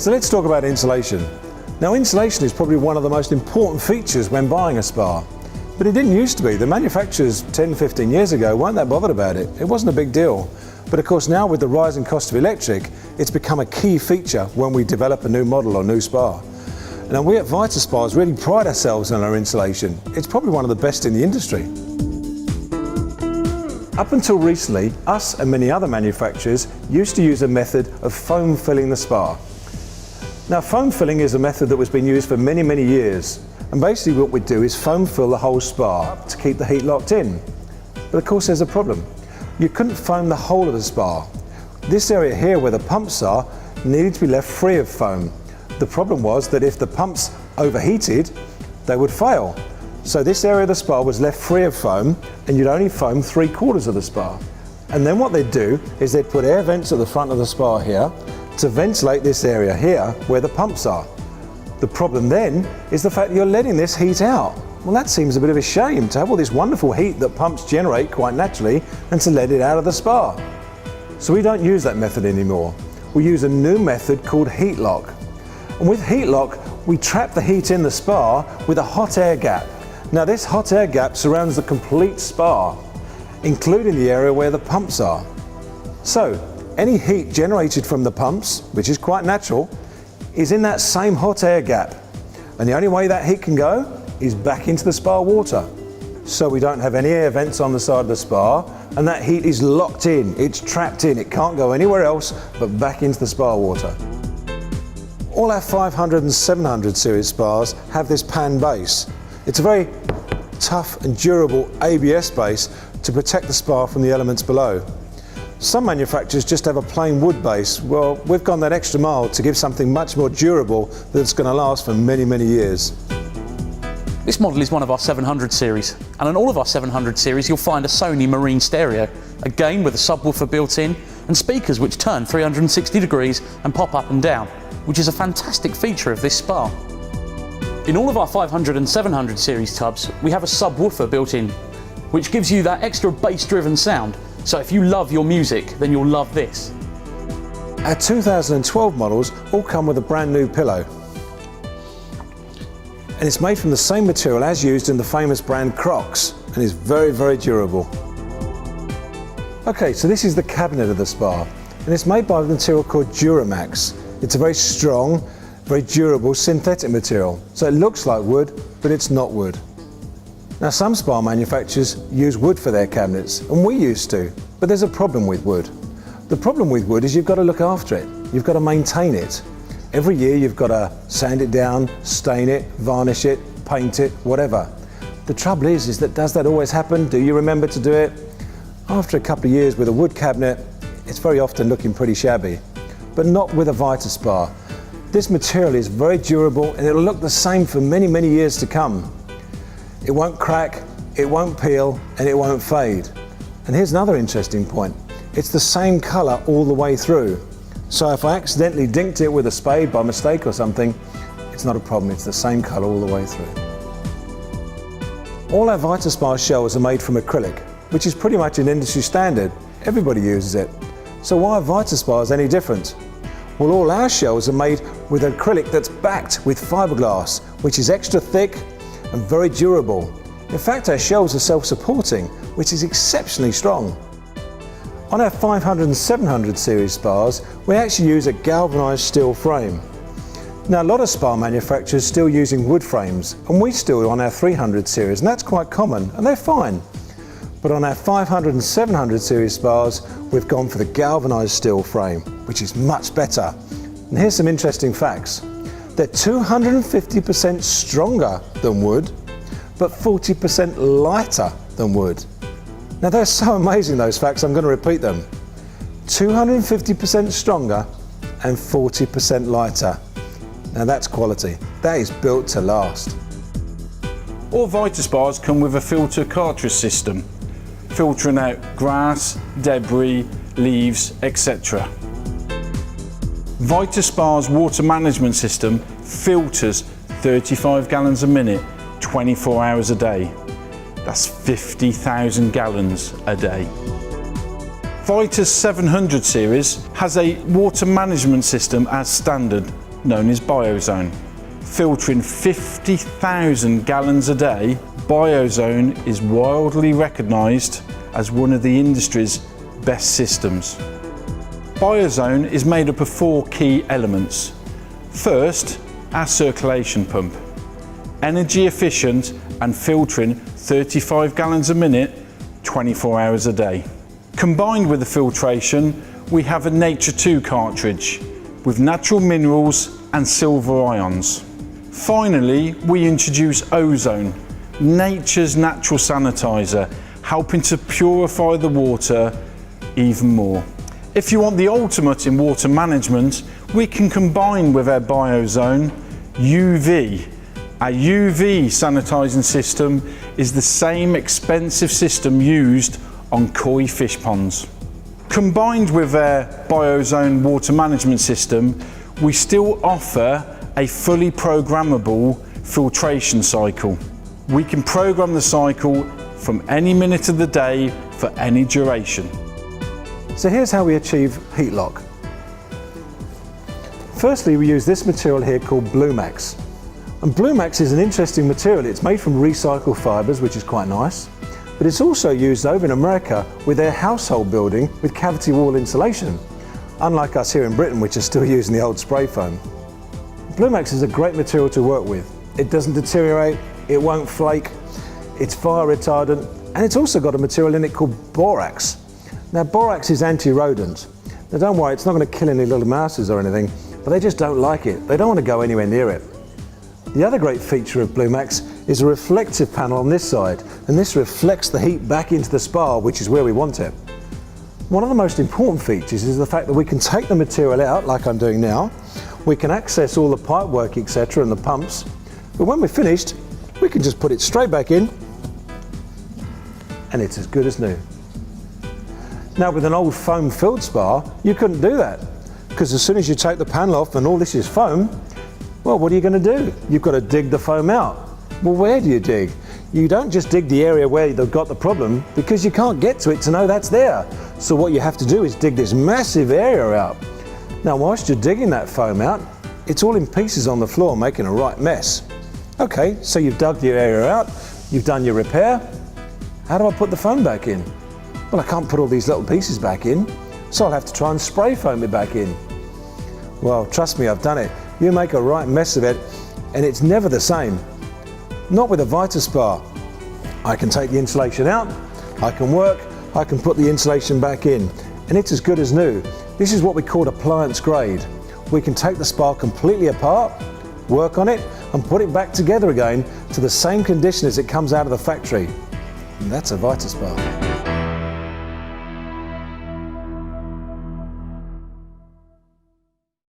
So let's talk about insulation. Now, insulation is probably one of the most important features when buying a spa, but it didn't used to be. The manufacturers 10, 15 years ago weren't that bothered about it. It wasn't a big deal. But of course now with the rising cost of electric, it's become a key feature when we develop a new model or new spa. Now we at Vita Spas really pride ourselves on our insulation. It's probably one of the best in the industry. Up until recently, us and many other manufacturers used to use a method of foam filling the spa. Now foam filling is a method that was being used for many, many years. And basically what we do is foam fill the whole spa to keep the heat locked in. But of course there's a problem. You couldn't foam the whole of the spa. This area here where the pumps are needed to be left free of foam. The problem was that if the pumps overheated, they would fail. So this area of the spa was left free of foam, and you'd only foam 3/4 of the spa. And then what they'd do is they'd put air vents at the front of the spa here to ventilate this area here where the pumps are. The problem then is the fact that you're letting this heat out. Well, that seems a bit of a shame to have all this wonderful heat that pumps generate quite naturally and to let it out of the spa. So we don't use that method anymore. We use a new method called heat lock. And with heat lock, we trap the heat in the spa with a hot air gap. Now this hot air gap surrounds the complete spa, including the area where the pumps are. So any heat generated from the pumps, which is quite natural, is in that same hot air gap. And the only way that heat can go is back into the spa water. So we don't have any air vents on the side of the spa, and that heat is locked in, it's trapped in, it can't go anywhere else but back into the spa water. All our 500 and 700 series spas have this pan base. It's a very tough and durable ABS base to protect the spa from the elements below. Some manufacturers just have a plain wood base. Well, we've gone that extra mile to give something much more durable that's going to last for many, many years. This model is one of our 700 series, and in all of our 700 series you'll find a Sony Marine stereo, again with a subwoofer built in and speakers which turn 360 degrees and pop up and down, which is a fantastic feature of this spa. In all of our 500 and 700 series tubs we have a subwoofer built in, which gives you that extra bass-driven sound. So if you love your music, then you'll love this. Our 2012 models all come with a brand new pillow. And it's made from the same material as used in the famous brand Crocs, and is very, very durable. Okay, so this is the cabinet of the spa, and it's made by a material called Duramax. It's a very strong, very durable synthetic material. So it looks like wood, but it's not wood. Now some spa manufacturers use wood for their cabinets, and we used to, but there's a problem with wood. The problem with wood is you've got to look after it. You've got to maintain it. Every year you've got to sand it down, stain it, varnish it, paint it, whatever. The trouble is that does that always happen? Do you remember to do it? After a couple of years with a wood cabinet, it's very often looking pretty shabby, but not with a Vita Spa. This material is very durable and it'll look the same for many, many years to come. It won't crack, it won't peel, and it won't fade. And here's another interesting point. It's the same colour all the way through. So if I accidentally dinked it with a spade by mistake or something, it's not a problem, it's the same colour all the way through. All our Vita Spa shells are made from acrylic, which is pretty much an industry standard. Everybody uses it. So why are Vita Spas any different? Well, all our shells are made with acrylic that's backed with fiberglass, which is extra thick and very durable. In fact, our shells are self-supporting, which is exceptionally strong. On our 500 and 700 series spas, we actually use a galvanised steel frame. Now, a lot of spa manufacturers are still using wood frames, and we still do on our 300 series, and that's quite common, and they're fine. But on our 500 and 700 series spas, we've gone for the galvanised steel frame, which is much better. And here's some interesting facts. They're 250% stronger than wood, but 40% lighter than wood. Now they're so amazing, those facts, I'm going to repeat them. 250% stronger and 40% lighter. Now that's quality. That is built to last. All Vita Spas come with a filter cartridge system, filtering out grass, debris, leaves, etc. Vita Spa's water management system filters 35 gallons a minute, 24 hours a day. That's 50,000 gallons a day. Vita's 700 series has a water management system as standard, known as Biozone. Filtering 50,000 gallons a day, Biozone is widely recognised as one of the industry's best systems. Biozone is made up of 4 key elements. First, our circulation pump. Energy efficient and filtering 35 gallons a minute, 24 hours a day. Combined with the filtration, we have a Nature 2 cartridge with natural minerals and silver ions. Finally, we introduce ozone, nature's natural sanitizer, helping to purify the water even more. If you want the ultimate in water management, we can combine with our Biozone UV. Our UV sanitising system is the same expensive system used on koi fish ponds. Combined with our Biozone water management system, we still offer a fully programmable filtration cycle. We can program the cycle from any minute of the day for any duration. So here's how we achieve heat lock. Firstly, we use this material here called Bluemax. And Bluemax is an interesting material. It's made from recycled fibres, which is quite nice, but it's also used over in America with their household building with cavity wall insulation, unlike us here in Britain, which are still using the old spray foam. Bluemax is a great material to work with. It doesn't deteriorate, it won't flake, it's fire retardant, and it's also got a material in it called borax. Now, borax is anti-rodent. Now don't worry, it's not going to kill any little mouses or anything, but they just don't like it. They don't want to go anywhere near it. The other great feature of Bluemax is a reflective panel on this side, and this reflects the heat back into the spa, which is where we want it. One of the most important features is the fact that we can take the material out, like I'm doing now. We can access all the pipe work, etc., and the pumps, but when we're finished, we can just put it straight back in, and it's as good as new. Now, with an old foam-filled spa, you couldn't do that, because as soon as you take the panel off and all this is foam, well, what are you going to do? You've got to dig the foam out. Well, where do you dig? You don't just dig the area where they've got the problem, because you can't get to it to know that's there. So what you have to do is dig this massive area out. Now, whilst you're digging that foam out, it's all in pieces on the floor, making a right mess. Okay, so you've dug the area out, you've done your repair. How do I put the foam back in? Well, I can't put all these little pieces back in, so I'll have to try and spray foam it back in. Well, trust me, I've done it. You make a right mess of it, and it's never the same. Not with a Vita spa. I can take the insulation out, I can work, I can put the insulation back in, and it's as good as new. This is what we call appliance grade. We can take the spa completely apart, work on it, and put it back together again to the same condition as it comes out of the factory. And that's a Vita spa.